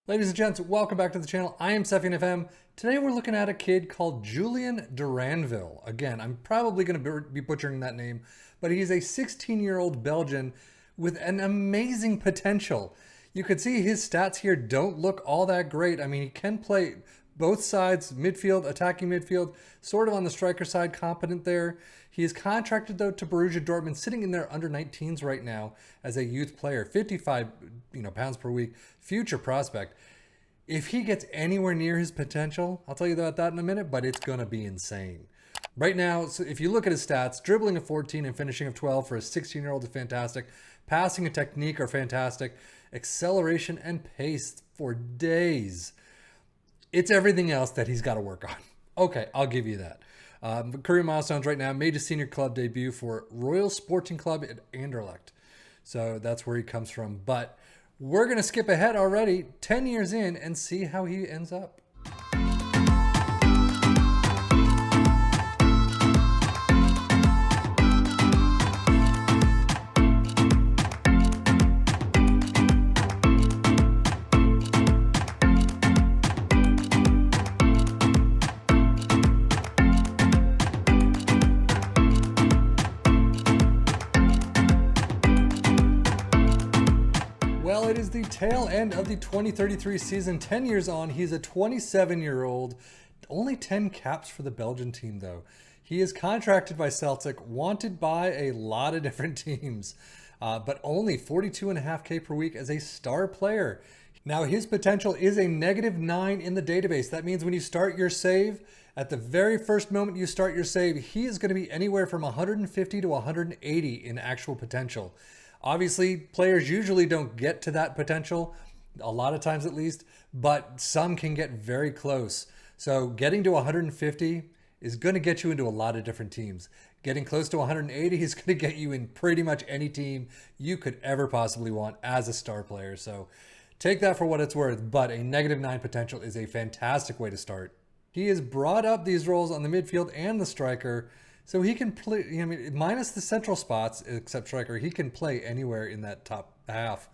Ladies and gents, welcome back to the channel. I am Sefian FM. Today we're looking at a kid called Julien Duranville. Again, I'm probably going to be butchering that name, but he's a 16-year-old Belgian with an amazing potential. You can see his stats here don't look all that great. I mean, he can play both sides, midfield, attacking midfield, sort of on the striker side, competent there. He is contracted though to Borussia Dortmund, sitting in their under 19s right now as a youth player, 55 pounds per week, future prospect. If he gets anywhere near his potential, I'll tell you about that in a minute, but it's going to be insane. Right now, so if you look at his stats, dribbling of 14 and finishing of 12 for a 16-year-old is fantastic. Passing and technique are fantastic. Acceleration and pace for days. It's everything else that he's got to work on. Okay, I'll give you that. Career milestones right now, made his senior club debut for Royal Sporting Club at Anderlecht. So that's where he comes from. But we're going to skip ahead already 10 years in and see how he ends up. Well, it is the tail end of the 2033 season. 10 years on, he's a 27-year-old. Only 10 caps for the Belgian team, though. He is contracted by Celtic, wanted by a lot of different teams, but only 42.5K per week as a star player. Now, his potential is a -9 in the database. That means when you start your save, at the very first moment you start your save, he is going to be anywhere from 150 to 180 in actual potential. Obviously, players usually don't get to that potential, a lot of times at least, but some can get very close. So getting to 150 is going to get you into a lot of different teams. Getting close to 180 is going to get you in pretty much any team you could ever possibly want as a star player. So take that for what it's worth, but a -9 potential is a fantastic way to start. He has brought up these roles on the midfield and the striker, so he can play, I mean, minus the central spots, except striker, he can play anywhere in that top half.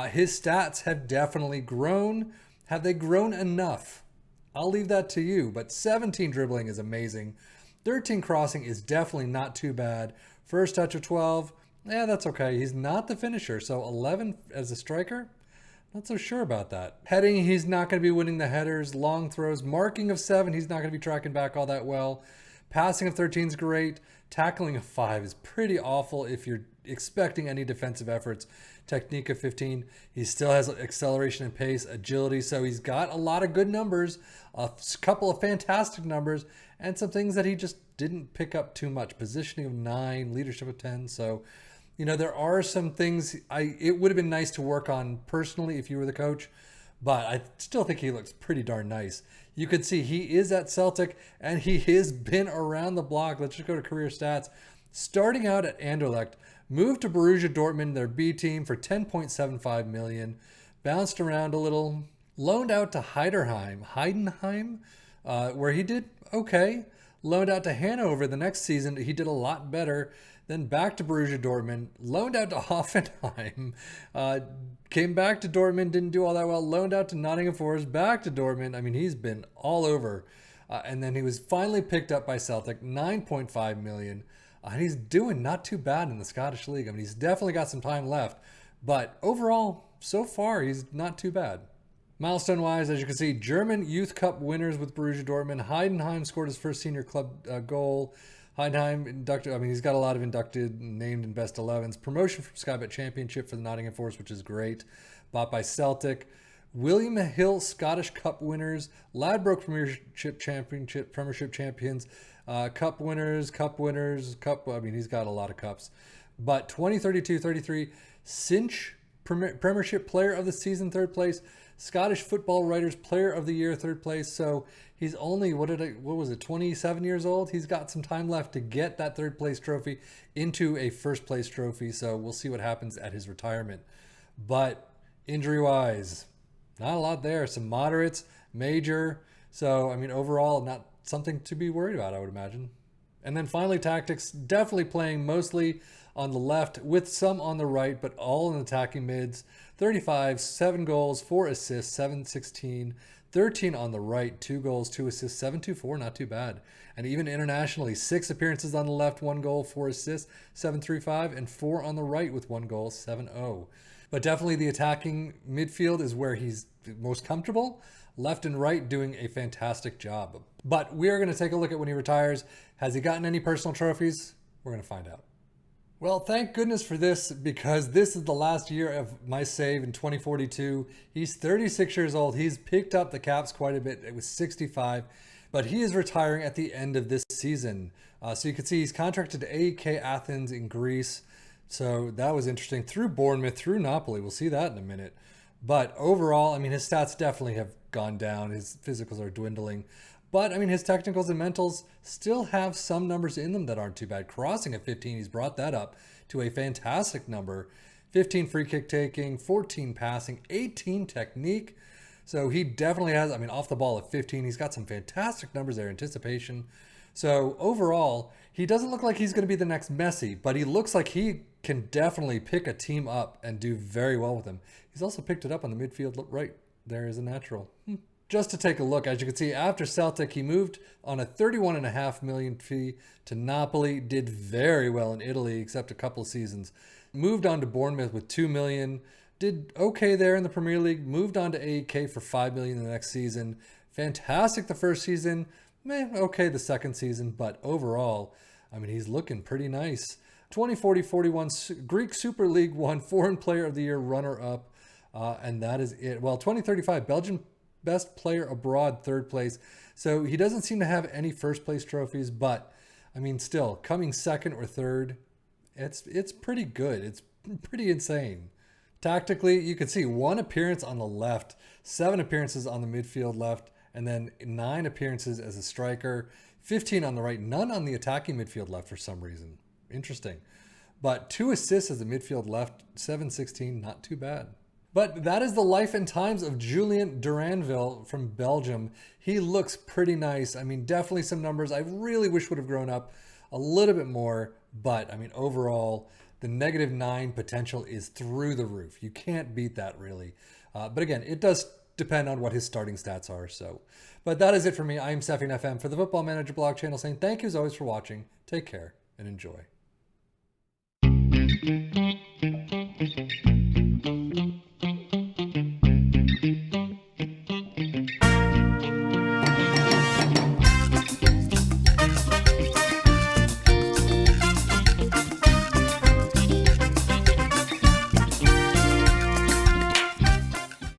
His stats have definitely grown. Have they grown enough? I'll leave that to you, but 17 dribbling is amazing. 13 crossing is definitely not too bad. First touch of 12, yeah, that's okay. He's not the finisher, so 11 as a striker? Not so sure about that. Heading, he's not going to be winning the headers. Long throws, marking of 7, he's not going to be tracking back all that well. Passing of 13 is great. Tackling of 5 is pretty awful if you're expecting any defensive efforts. Technique of 15, he still has acceleration and pace, agility, so he's got a lot of good numbers, a couple of fantastic numbers, and some things that he just didn't pick up too much. Positioning of 9, leadership of 10, so there are some things it would have been nice to work on personally if you were the coach, but I still think he looks pretty darn nice. You can see he is at Celtic and he has been around the block. Let's just go to career stats. Starting out at Anderlecht, moved to Borussia Dortmund, their B team, for 10.75 million. Bounced around a little. Loaned out to Heidenheim, where he did okay. Loaned out to Hanover the next season. He did a lot better. Then back to Borussia Dortmund. Loaned out to Hoffenheim. Came back to Dortmund. Didn't do all that well. Loaned out to Nottingham Forest. Back to Dortmund. I mean, he's been all over. And then he was finally picked up by Celtic. 9.5 million. And he's doing not too bad in the Scottish League. I mean, he's definitely got some time left. But overall, so far, he's not too bad. Milestone-wise, as you can see, German Youth Cup winners with Borussia Dortmund. Heidenheim scored his first senior club goal. Heidenheim inducted, he's got a lot of inducted, named in best 11s. Promotion from Sky Bet Championship for the Nottingham Forest, which is great. Bought by Celtic. William Hill Scottish Cup winners. Ladbroke Premiership champions. Cup winners. He's got a lot of cups. But 2032-33, Cinch Premiership Player of the Season, 3rd place. Scottish Football Writers Player of the Year, 3rd place. So he's only, 27 years old? He's got some time left to get that 3rd place trophy into a 1st place trophy. So we'll see what happens at his retirement. But injury-wise, not a lot there. Some moderates, major. So, overall, not something to be worried about, I would imagine. And then finally, tactics, definitely playing mostly on the left with some on the right, but all in attacking mids. 35, 7 goals, 4 assists, 716, 13 on the right, 2 goals, 2 assists, 724, not too bad. And even internationally, 6 appearances on the left, 1 goal, 4 assists, 735, and 4 on the right with 1 goal, 7-0. But definitely the attacking midfield is where he's most comfortable. Left and right doing a fantastic job. But we are going to take a look at when he retires. Has he gotten any personal trophies? We're going to find out. Well, thank goodness for this, because this is the last year of my save in 2042. He's 36 years old. He's picked up the caps quite a bit. It was 65, but he is retiring at the end of this season. So you can see he's contracted to AEK Athens in Greece. So that was interesting. Through Bournemouth, through Napoli. We'll see that in a minute. But overall, I mean, his stats definitely have gone down. His physicals are dwindling. But, I mean, his technicals and mentals still have some numbers in them that aren't too bad. Crossing at 15, he's brought that up to a fantastic number. 15 free kick taking, 14 passing, 18 technique. So he definitely has, I mean, off the ball at 15, he's got some fantastic numbers there, anticipation. So overall, he doesn't look like he's going to be the next Messi, but he looks like he can definitely pick a team up and do very well with them. He's also picked it up on the midfield right there as a natural. Just to take a look, as you can see, after Celtic, he moved on a 31.5 million fee to Napoli, did very well in Italy, except a couple of seasons. Moved on to Bournemouth with 2 million, did okay there in the Premier League, moved on to AEK for 5 million the next season. Fantastic the first season, okay the second season, but overall, I mean, he's looking pretty nice. 2040-41 Greek Super League 1 Foreign Player of the Year runner-up, and that is it. Well, 2035 Belgian Best Player Abroad, 3rd place. So he doesn't seem to have any first place trophies, but I mean, still coming 2nd or 3rd, it's pretty good. It's pretty insane. Tactically, you can see 1 appearance on the left, 7 appearances on the midfield left, and then 9 appearances as a striker, 15 on the right, none on the attacking midfield left for some reason. Interesting. But 2 assists as a midfield left, 716, not too bad. But that is the life and times of Julien Duranville from Belgium. He looks pretty nice. I mean, definitely some numbers I really wish would have grown up a little bit more. But, I mean, overall, the -9 potential is through the roof. You can't beat that, really. But again, it does depend on what his starting stats are. But that is it for me. I am Seffian FM for the Football Manager blog channel, saying thank you as always for watching. Take care and enjoy.